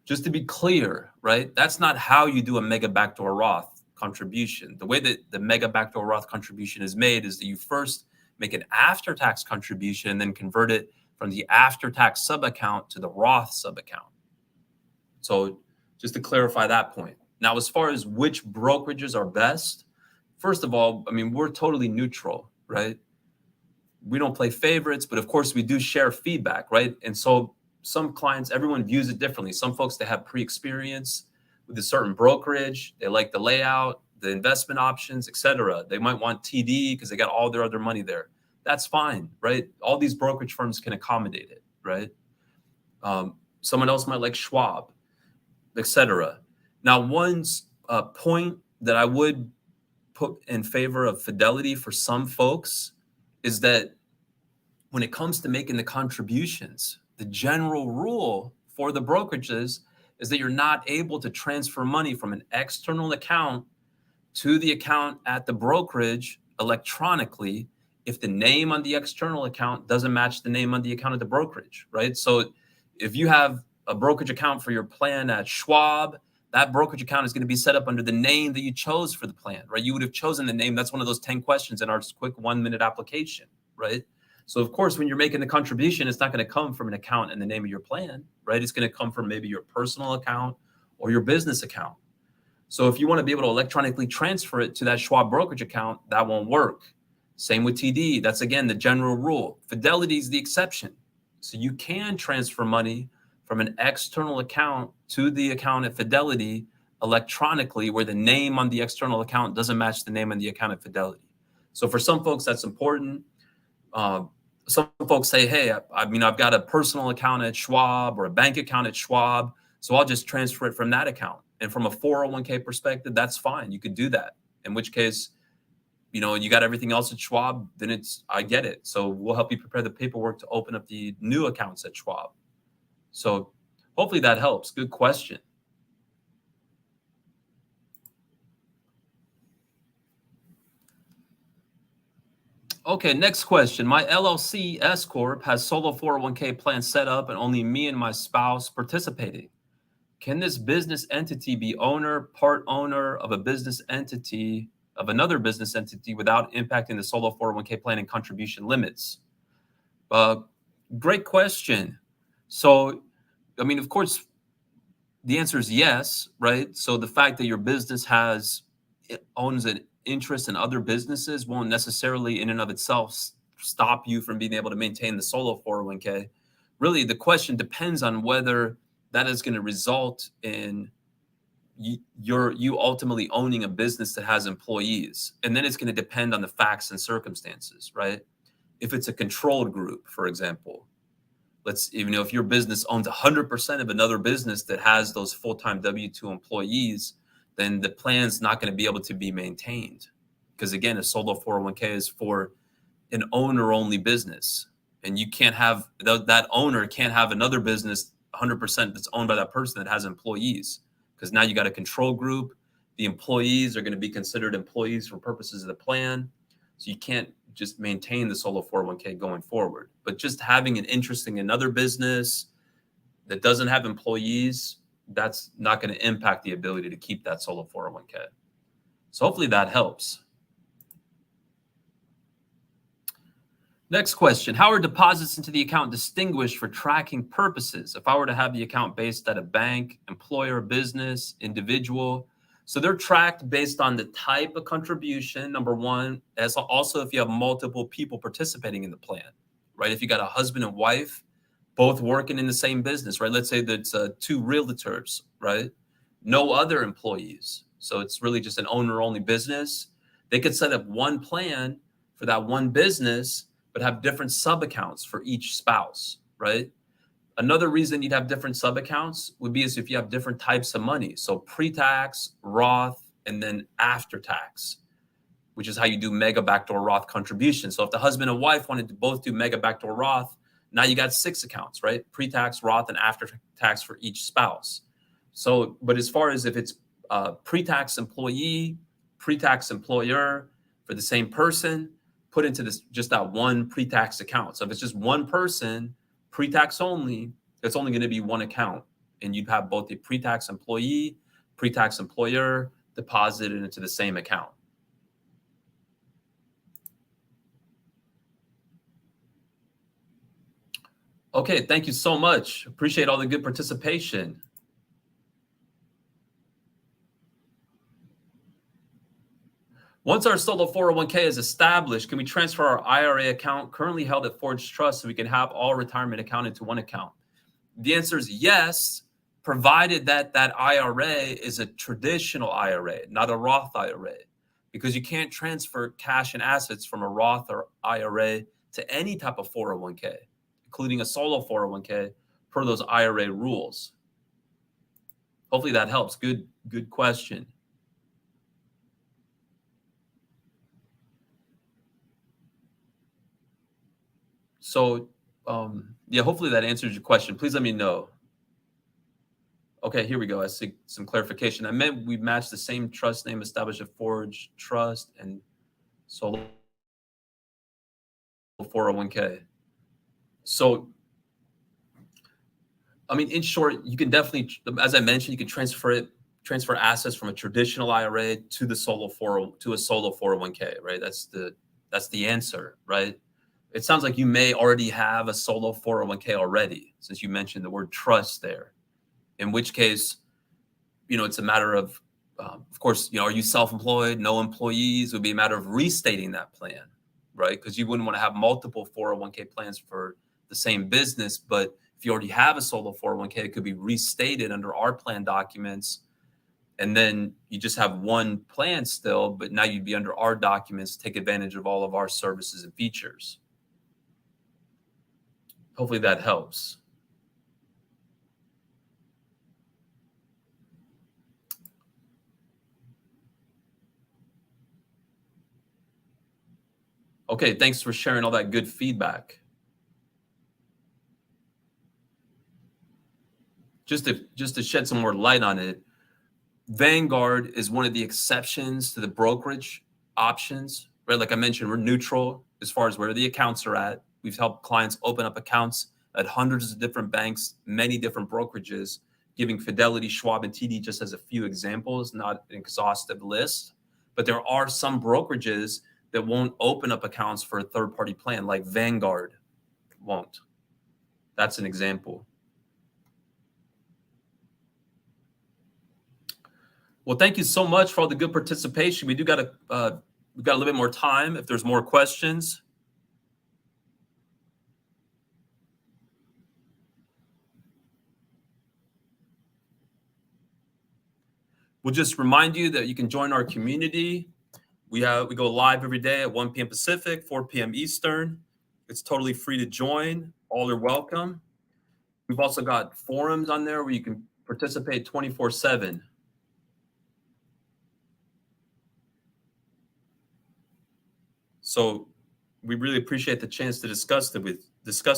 just to be clear, right? That's not how you do a Mega Backdoor Roth contribution. The way that the Mega Backdoor Roth contribution is made is that you first make an after-tax contribution and then convert it from the after-tax sub-account to the Roth sub-account. So just to clarify that point. Now, as far as which brokerages are best, first of all, I mean, we're totally neutral, right? We don't play favorites, but of course we do share feedback, right? And so some clients, everyone views it differently. Some folks, they have pre-experience with a certain brokerage. They like the layout, the investment options, etc. They might want TD because they got all their other money there. That's fine, right? All these brokerage firms can accommodate it, right? Someone else might like Schwab, etc. Now, one point that I would put in favor of Fidelity for some folks is that when it comes to making the contributions, the general rule for the brokerages is that you're not able to transfer money from an external account to the account at the brokerage electronically if the name on the external account doesn't match the name on the account of the brokerage, right? So if you have a brokerage account for your plan at Schwab, that brokerage account is going to be set up under the name that you chose for the plan, right? You would have chosen the name. That's one of those 10 questions in our quick 1-minute application, right? So of course, when you're making the contribution, it's not going to come from an account in the name of your plan, right? It's going to come from maybe your personal account or your business account. So if you want to be able to electronically transfer it to that Schwab brokerage account, that won't work. Same with TD. That's, again, the general rule. Fidelity is the exception. So you can transfer money from an external account to the account at Fidelity electronically where the name on the external account doesn't match the name on the account at Fidelity. So for some folks, that's important. Some folks say, hey, I mean, I've got a personal account at Schwab or a bank account at Schwab, so I'll just transfer it from that account. And from a 401k perspective, that's fine. You could do that. In which case, you know, you got everything else at Schwab, then I get it. So we'll help you prepare the paperwork to open up the new accounts at Schwab. So hopefully that helps. Good question. Okay, next question. My LLC S Corp has solo 401k plan set up and only me and my spouse participating. Can this business entity be owner, part owner of a business entity, of another business entity without impacting the solo 401k plan and contribution limits? Great question. So, I mean, of course, the answer is yes, right? So the fact that your business owns an interest in other businesses won't necessarily in and of itself stop you from being able to maintain the solo 401k. Really, the question depends on whether that is going to result in you ultimately owning a business that has employees. And then it's going to depend on the facts and circumstances, right? If it's a controlled group, for example, Even if your business owns 100% of another business that has those full-time W-2 employees, then the plan's not going to be able to be maintained. Because again, a solo 401k is for an owner-only business. And you can't have, that owner can't have another business 100% that's owned by that person that has employees. Because now you got a control group. The employees are going to be considered employees for purposes of the plan. So you can't just maintain the solo 401k going forward. But just having an interest in another business that doesn't have employees, that's not going to impact the ability to keep that solo 401k. So hopefully that helps. Next question, how are deposits into the account distinguished for tracking purposes? If I were to have the account based at a bank, employer, business, individual, so they're tracked based on the type of contribution, number one, as also if you have multiple people participating in the plan, right? If you got a husband and wife, both working in the same business, right? Let's say that's two realtors, right? No other employees. So it's really just an owner-only business. They could set up one plan for that one business, but have different sub-accounts for each spouse, right? Another reason you'd have different sub-accounts would be as if you have different types of money. So pre-tax, Roth, and then after-tax, which is how you do Mega Backdoor Roth contributions. So if the husband and wife wanted to both do Mega Backdoor Roth, now you got 6 accounts, right? Pre-tax, Roth, and after-tax for each spouse. So, but as far as if it's pre-tax employee, pre-tax employer for the same person, put into this just that one pre-tax account. So if it's just one person, pre-tax only, it's only going to be one account, and you'd have both the pre-tax employee, pre-tax employer deposited into the same account. Okay, thank you so much. Appreciate all the good participation. Once our solo 401k is established, can we transfer our IRA account currently held at Forge Trust so we can have all retirement account into one account? The answer is yes, provided that that IRA is a traditional IRA, not a Roth IRA, because you can't transfer cash and assets from a Roth or IRA to any type of 401k, including a solo 401k, per those IRA rules. Hopefully that helps. Good question. So, yeah, hopefully that answers your question. Please let me know. Okay, here we go. I see some clarification. I meant we matched the same trust name established at Forge Trust and Solo 401k. So, I mean, in short, you can definitely, as I mentioned, you can transfer assets from a traditional IRA to a solo 401k, right? That's the answer, right? It sounds like you may already have a solo 401k already, since you mentioned the word trust there. In which case, it's a matter of course, are you self-employed, no employees? It would be a matter of restating that plan, right? Because you wouldn't want to have multiple 401k plans for the same business. But if you already have a solo 401k, it could be restated under our plan documents. And then you just have one plan still, but now you'd be under our documents to take advantage of all of our services and features. Hopefully that helps. Okay, thanks for sharing all that good feedback. Just to shed some more light on it, Vanguard is one of the exceptions to the brokerage options, right? Like I mentioned, we're neutral as far as where the accounts are at. We've helped clients open up accounts at hundreds of different banks, many different brokerages, giving Fidelity, Schwab, and TD just as a few examples, not an exhaustive list. But there are some brokerages that won't open up accounts for a third-party plan, like Vanguard won't. That's an example. Well, thank you so much for all the good participation. We do got a little bit more time if there's more questions. We'll just remind you that you can join our community. We go live every day at 1 p.m. Pacific, 4 p.m. Eastern. It's totally free to join. All are welcome. We've also got forums on there where you can participate 24/7. So we really appreciate the chance to discuss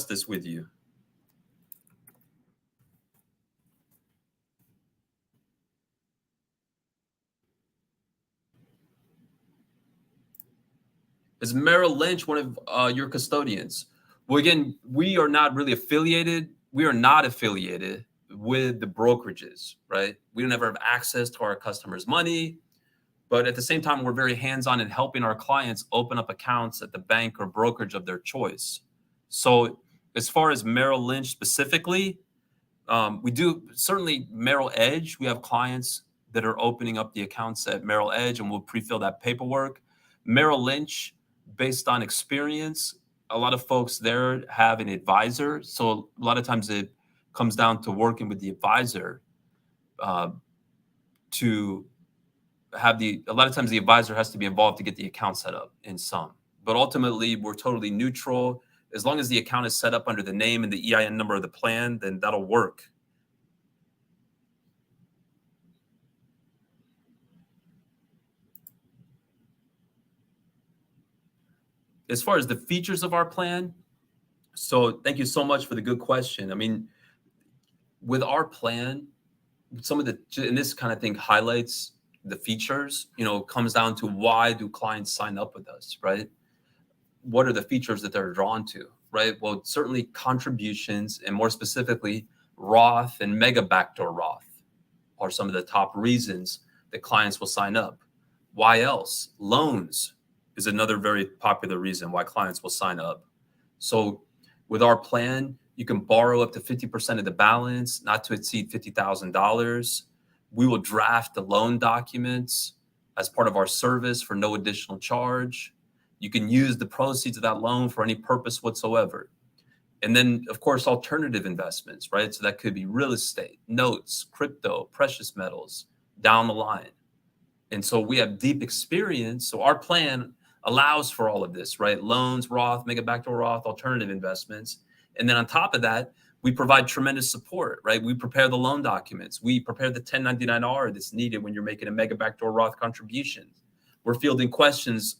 this with you. Is Merrill Lynch one of your custodians? Well, again, we are not really affiliated. We are not affiliated with the brokerages, right? We don't ever have access to our customers' money, but at the same time, we're very hands-on in helping our clients open up accounts at the bank or brokerage of their choice. So, as far as Merrill Lynch specifically, we do certainly Merrill Edge. We have clients that are opening up the accounts at Merrill Edge, and we'll pre-fill that paperwork. Merrill Lynch, based on experience, a lot of folks there have an advisor. So a lot of times it comes down to working with the advisor to have a lot of times the advisor has to be involved to get the account set up in some. But ultimately, we're totally neutral. As long as the account is set up under the name and the EIN number of the plan, then that'll work. As far as the features of our plan, so thank you so much for the good question. I mean, with our plan, and this kind of thing highlights the features, comes down to why do clients sign up with us, right? What are the features that they're drawn to, right? Well, certainly contributions, and more specifically, Roth and Mega Backdoor Roth are some of the top reasons that clients will sign up. Why else? Loans is another very popular reason why clients will sign up. So with our plan, you can borrow up to 50% of the balance, not to exceed $50,000. We will draft the loan documents as part of our service for no additional charge. You can use the proceeds of that loan for any purpose whatsoever. And then, of course, alternative investments, right? So that could be real estate, notes, crypto, precious metals, down the line. And so we have deep experience. So our plan allows for all of this, right? Loans, Roth, Mega Backdoor Roth, alternative investments. And then on top of that, we provide tremendous support, right? We prepare the loan documents. We prepare the 1099-R that's needed when you're making a Mega Backdoor Roth contribution. We're fielding questions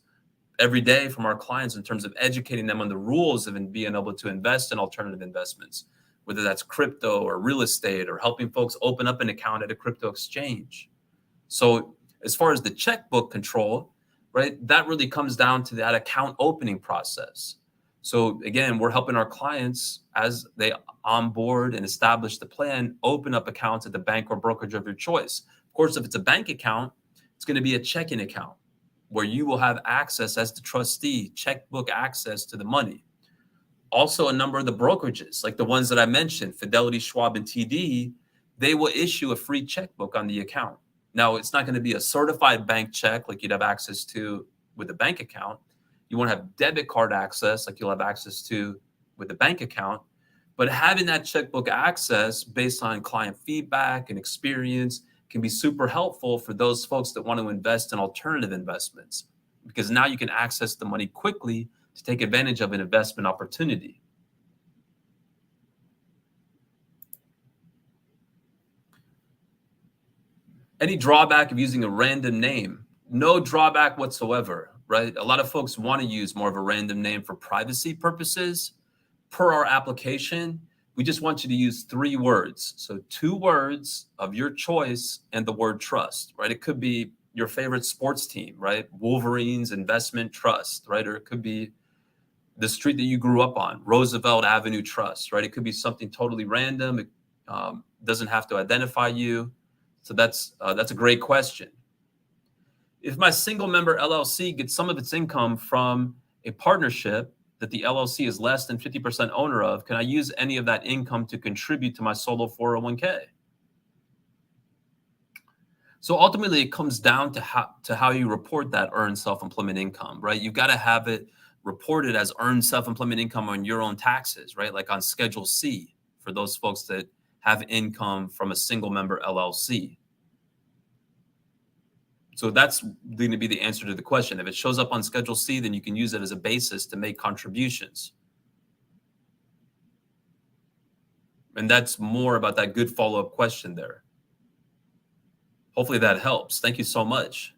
every day from our clients in terms of educating them on the rules of being able to invest in alternative investments, whether that's crypto or real estate or helping folks open up an account at a crypto exchange. So as far as the checkbook control, right, that really comes down to that account opening process. So again, we're helping our clients as they onboard and establish the plan, open up accounts at the bank or brokerage of your choice. Of course, if it's a bank account, it's going to be a checking account where you will have access as the trustee, checkbook access to the money. Also, a number of the brokerages, like the ones that I mentioned, Fidelity, Schwab, and TD, they will issue a free checkbook on the account. Now, it's not going to be a certified bank check like you'd have access to with a bank account. You won't have debit card access like you'll have access to with a bank account. But having that checkbook access based on client feedback and experience can be super helpful for those folks that want to invest in alternative investments, because now you can access the money quickly to take advantage of an investment opportunity. Any drawback of using a random name? No drawback whatsoever, right? A lot of folks want to use more of a random name for privacy purposes. Per our application, we just want you to use 3 words. So 2 words of your choice and the word trust, right? It could be your favorite sports team, right? Wolverines Investment Trust, right? Or it could be the street that you grew up on, Roosevelt Avenue Trust, right? It could be something totally random. It doesn't have to identify you. So that's a great question. If my single member LLC gets some of its income from a partnership that the LLC is less than 50% owner of, can I use any of that income to contribute to my solo 401k? So ultimately, it comes down to how you report that earned self-employment income, right? You've got to have it reported as earned self-employment income on your own taxes, right? Like on Schedule C for those folks that have income from a single member LLC. So that's going to be the answer to the question. If it shows up on Schedule C, then you can use it as a basis to make contributions. And that's more about that good follow-up question there. Hopefully that helps. Thank you so much.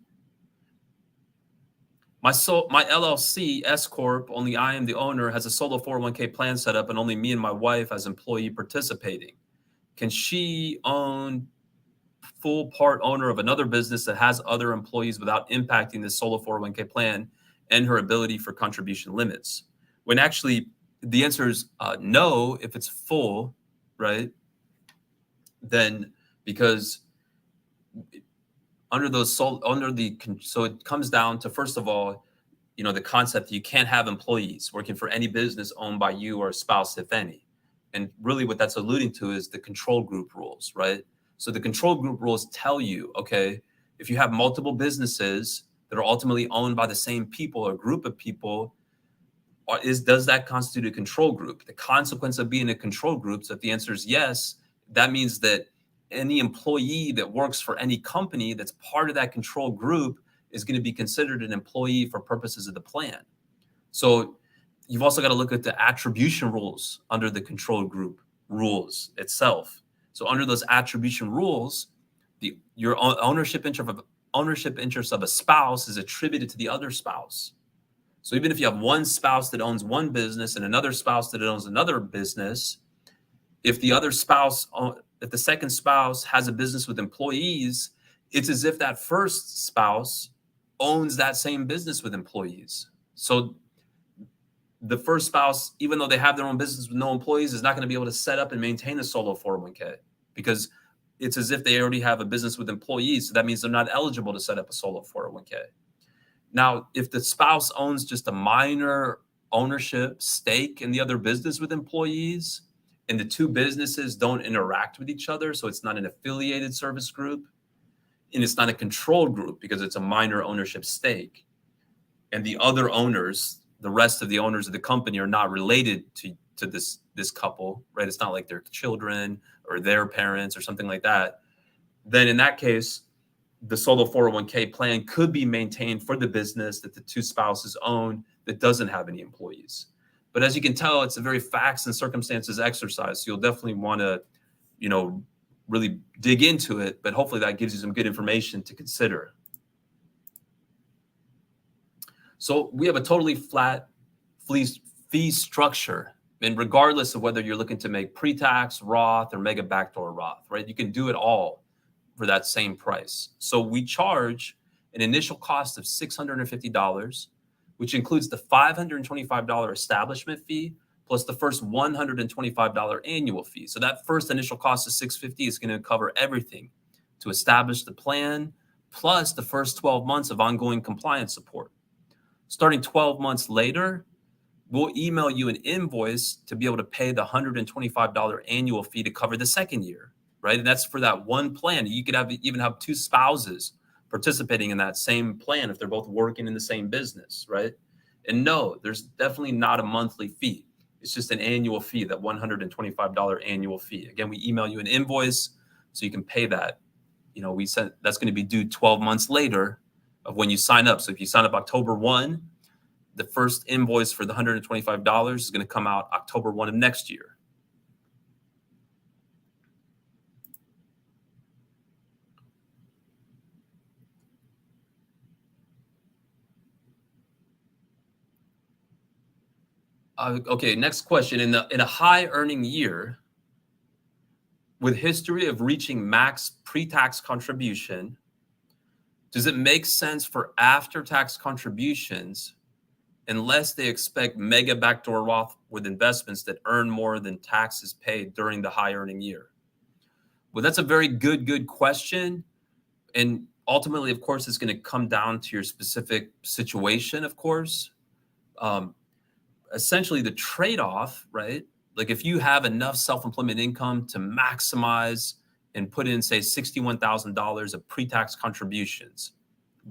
My LLC S Corp, only I am the owner, has a solo 401k plan set up and only me and my wife as employee participating. Can she own full part owner of another business that has other employees without impacting the solo 401k plan and her ability for contribution limits? When actually the answer is no, if it's full, right? Then because so it comes down to, first of all, the concept that you can't have employees working for any business owned by you or a spouse, if any. And really what that's alluding to is the control group rules, right? So the control group rules tell you, okay, if you have multiple businesses that are ultimately owned by the same people or group of people, does that constitute a control group? The consequence of being a control group, so if the answer is yes, that means that any employee that works for any company that's part of that control group is going to be considered an employee for purposes of the plan. So you've also got to look at the attribution rules under the control group rules itself. So under those attribution rules, your ownership interest of a spouse is attributed to the other spouse. So even if you have one spouse that owns one business and another spouse that owns another business, if the second spouse has a business with employees, it's as if that first spouse owns that same business with employees. So the first spouse, even though they have their own business with no employees, is not going to be able to set up and maintain a solo 401k because it's as if they already have a business with employees. So that means they're not eligible to set up a solo 401k. Now, if the spouse owns just a minor ownership stake in the other business with employees, and the two businesses don't interact with each other, so it's not an affiliated service group, and it's not a control group because it's a minor ownership stake, and the other owners, the rest of the owners of the company, are not related to this couple, right? It's not like their children or their parents or something like that. Then in that case, the solo 401k plan could be maintained for the business that the two spouses own that doesn't have any employees. But as you can tell, it's a very facts and circumstances exercise. So you'll definitely want to, really dig into it. But hopefully that gives you some good information to consider. So we have a totally flat fee structure. And regardless of whether you're looking to make pre-tax, Roth, or Mega Backdoor Roth, right? You can do it all for that same price. So we charge an initial cost of $650, which includes the $525 establishment fee plus the first $125 annual fee. So that first initial cost of $650 is going to cover everything to establish the plan, plus the first 12 months of ongoing compliance support. Starting 12 months later, we'll email you an invoice to be able to pay the $125 annual fee to cover the second year, right? And that's for that one plan. You could even have two spouses participating in that same plan if they're both working in the same business, right? And no, there's definitely not a monthly fee. It's just an annual fee, that $125 annual fee. Again, we email you an invoice so you can pay that. That's going to be due 12 months later of when you sign up. So if you sign up October 1, the first invoice for the $125 is going to come out October 1 of next year. Okay, next question. In a high earning year, with history of reaching max pre-tax contribution, does it make sense for after-tax contributions unless they expect Mega Backdoor Roth with investments that earn more than taxes paid during the high earning year? Well, that's a very good question. And ultimately, of course, it's going to come down to your specific situation, of course. Essentially, the trade-off, right? Like if you have enough self-employment income to maximize and put in, say, $61,000 of pre-tax contributions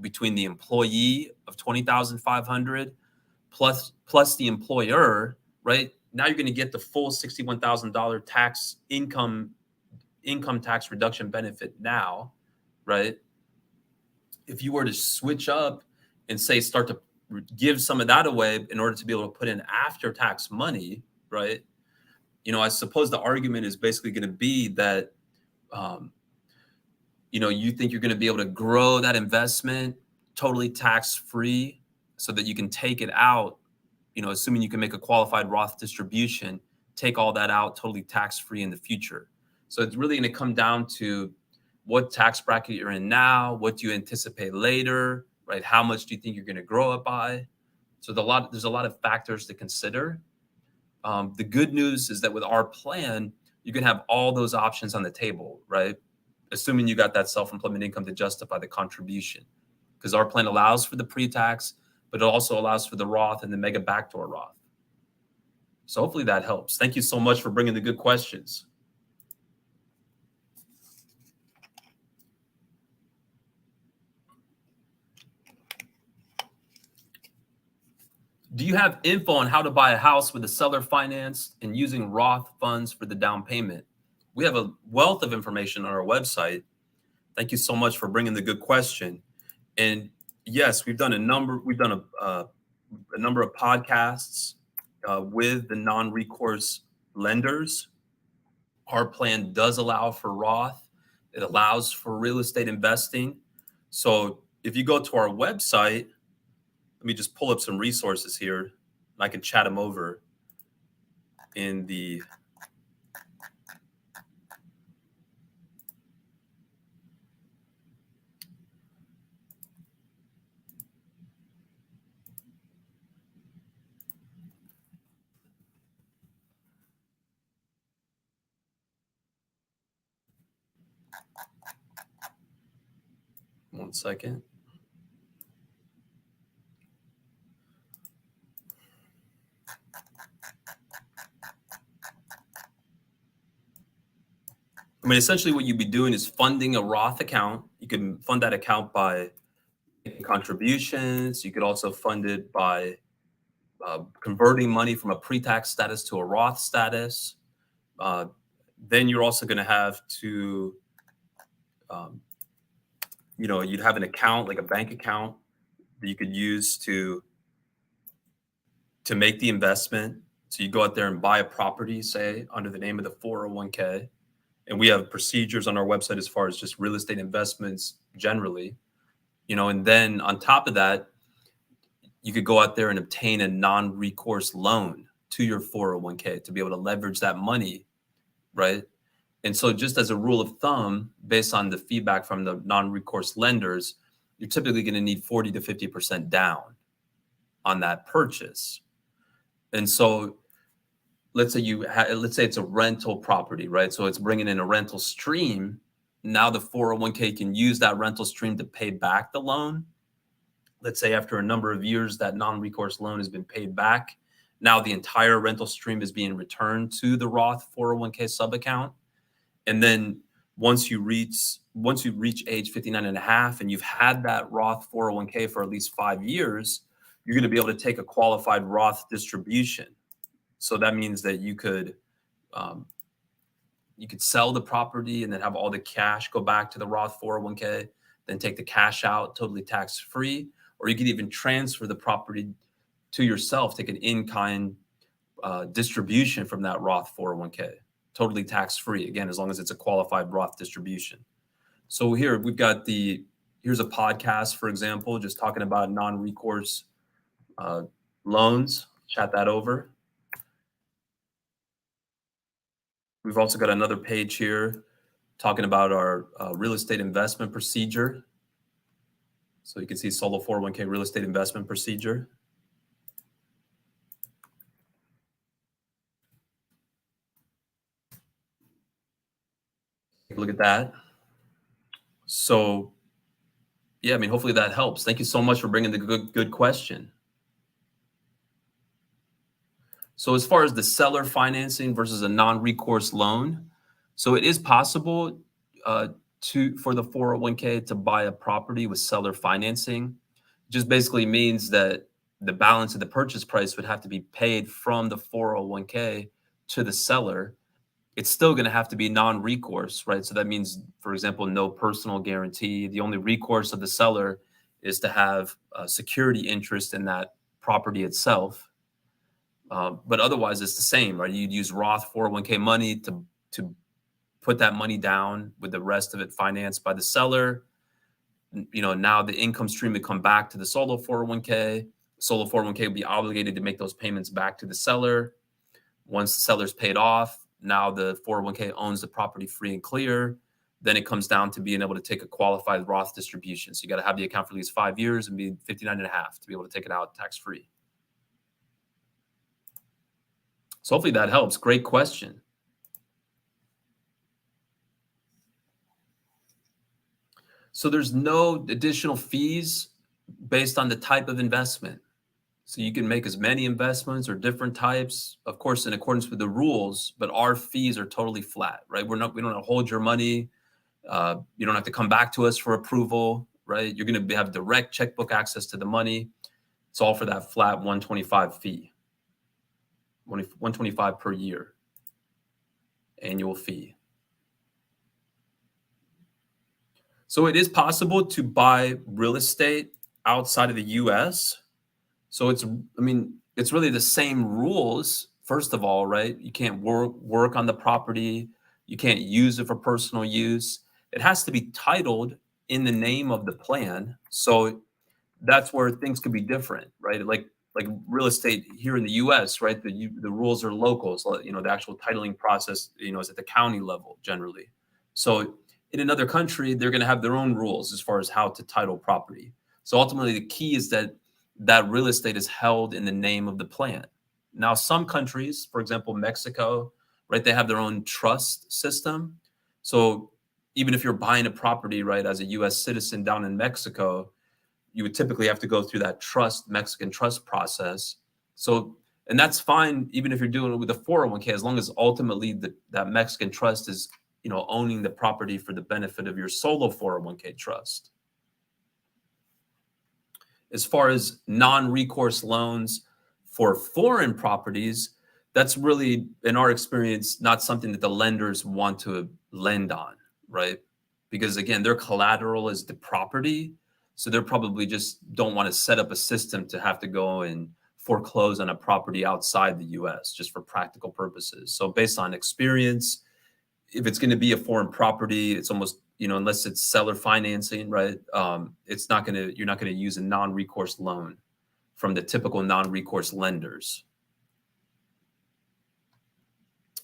between the employee of $20,500 plus the employer, right? Now you're going to get the full $61,000 tax income tax reduction benefit now, right? If you were to switch up and say start to give some of that away in order to be able to put in after tax money, right? I suppose the argument is basically going to be that, you think you're going to be able to grow that investment totally tax free so that you can take it out, assuming you can make a qualified Roth distribution, take all that out totally tax free in the future. So it's really going to come down to what tax bracket you're in now, what do you anticipate later, right? How much do you think you're going to grow it by? So there's a lot of factors to consider. The good news is that with our plan, you can have all those options on the table, right? Assuming you got that self-employment income to justify the contribution, because our plan allows for the pre-tax, but it also allows for the Roth and the Mega Backdoor Roth. So hopefully that helps. Thank you so much for bringing the good questions. Do you have info on how to buy a house with a seller finance and using Roth funds for the down payment? We have a wealth of information on our website. Thank you so much for bringing the good question. And yes, we've done a number of podcasts with the non-recourse lenders. Our plan does allow for Roth. It allows for real estate investing. So if you go to our website, let me just pull up some resources here, and I can chat them over in the one second. I mean, essentially what you'd be doing is funding a Roth account. You can fund that account by making contributions. You could also fund it by converting money from a pre-tax status to a Roth status. Then you're also going to have to, you'd have an account, like a bank account that you could use to make the investment. So you go out there and buy a property, say, under the name of the 401k. And we have procedures on our website as far as just real estate investments generally, and then on top of that, you could go out there and obtain a non-recourse loan to your 401k to be able to leverage that money, right? And so just as a rule of thumb, based on the feedback from the non-recourse lenders, you're typically going to need 40 to 50% down on that purchase. And so let's say it's a rental property, right? So it's bringing in a rental stream. Now the 401k can use that rental stream to pay back the loan. Let's say after a number of years, that non-recourse loan has been paid back. Now the entire rental stream is being returned to the Roth 401k sub account. And then once you reach age 59 and a half, and you've had that Roth 401k for at least 5 years, you're going to be able to take a qualified Roth distribution. So that means that you could sell the property and then have all the cash go back to the Roth 401k, then take the cash out totally tax-free, or you could even transfer the property to yourself, take an in-kind distribution from that Roth 401k, totally tax-free, again, as long as it's a qualified Roth distribution. So here we've got here's a podcast, for example, just talking about non-recourse loans. Chat that over. We've also got another page here talking about our real estate investment procedure. So you can see Solo 401k real estate investment procedure. Take a look at that. So yeah, I mean, hopefully that helps. Thank you so much for bringing the good question. So as far as the seller financing versus a non-recourse loan, so it is possible for the 401k to buy a property with seller financing. It just basically means that the balance of the purchase price would have to be paid from the 401k to the seller. It's still going to have to be non-recourse, right? So that means, for example, no personal guarantee. The only recourse of the seller is to have a security interest in that property itself. But otherwise, it's the same, right? You'd use Roth 401k money to put that money down with the rest of it financed by the seller. Now the income stream would come back to the solo 401k. Solo 401k would be obligated to make those payments back to the seller. Once the seller's paid off, now the 401k owns the property free and clear. Then it comes down to being able to take a qualified Roth distribution. So you got to have the account for at least 5 years and be 59 and a half to be able to take it out tax free. So hopefully that helps. Great question. So there's no additional fees based on the type of investment. So you can make as many investments or different types, of course, in accordance with the rules, but our fees are totally flat, right? We don't hold your money. You don't have to come back to us for approval, right? You're going to have direct checkbook access to the money. It's all for that flat 125 fee, 125 per year annual fee. So it is possible to buy real estate outside of the US. So it's really the same rules. First of all, right? You can't work on the property. You can't use it for personal use. It has to be titled in the name of the plan. So that's where things could be different, right? Like real estate here in the US, right? The rules are local. So, the actual titling process, is at the county level generally. So in another country, they're going to have their own rules as far as how to title property. So ultimately, the key is that real estate is held in the name of the plan. Now, some countries, for example, Mexico, right, they have their own trust system. So even if you're buying a property, right, as a US citizen down in Mexico, you would typically have to go through that Mexican trust process. So, and that's fine, even if you're doing it with a 401k, as long as ultimately that Mexican trust is, owning the property for the benefit of your solo 401k trust. As far as non-recourse loans for foreign properties, that's really, in our experience, not something that the lenders want to lend on, right? Because again, their collateral is the property. So they're probably just don't want to set up a system to have to go and foreclose on a property outside the US just for practical purposes. So based on experience, if it's going to be a foreign property, it's almost, unless it's seller financing, right? You're not going to use a non-recourse loan from the typical non-recourse lenders.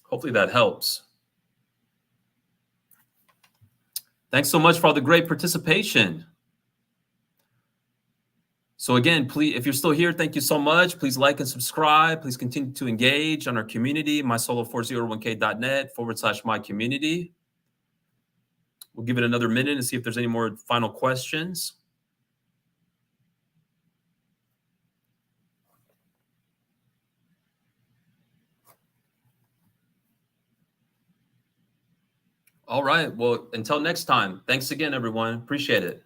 Hopefully that helps. Thanks so much for all the great participation. So again, please, if you're still here, thank you so much. Please like and subscribe. Please continue to engage on our community, mysolo401k.net/my community. We'll give it another minute and see if there's any more final questions. All right. Well, until next time, thanks again, everyone. Appreciate it.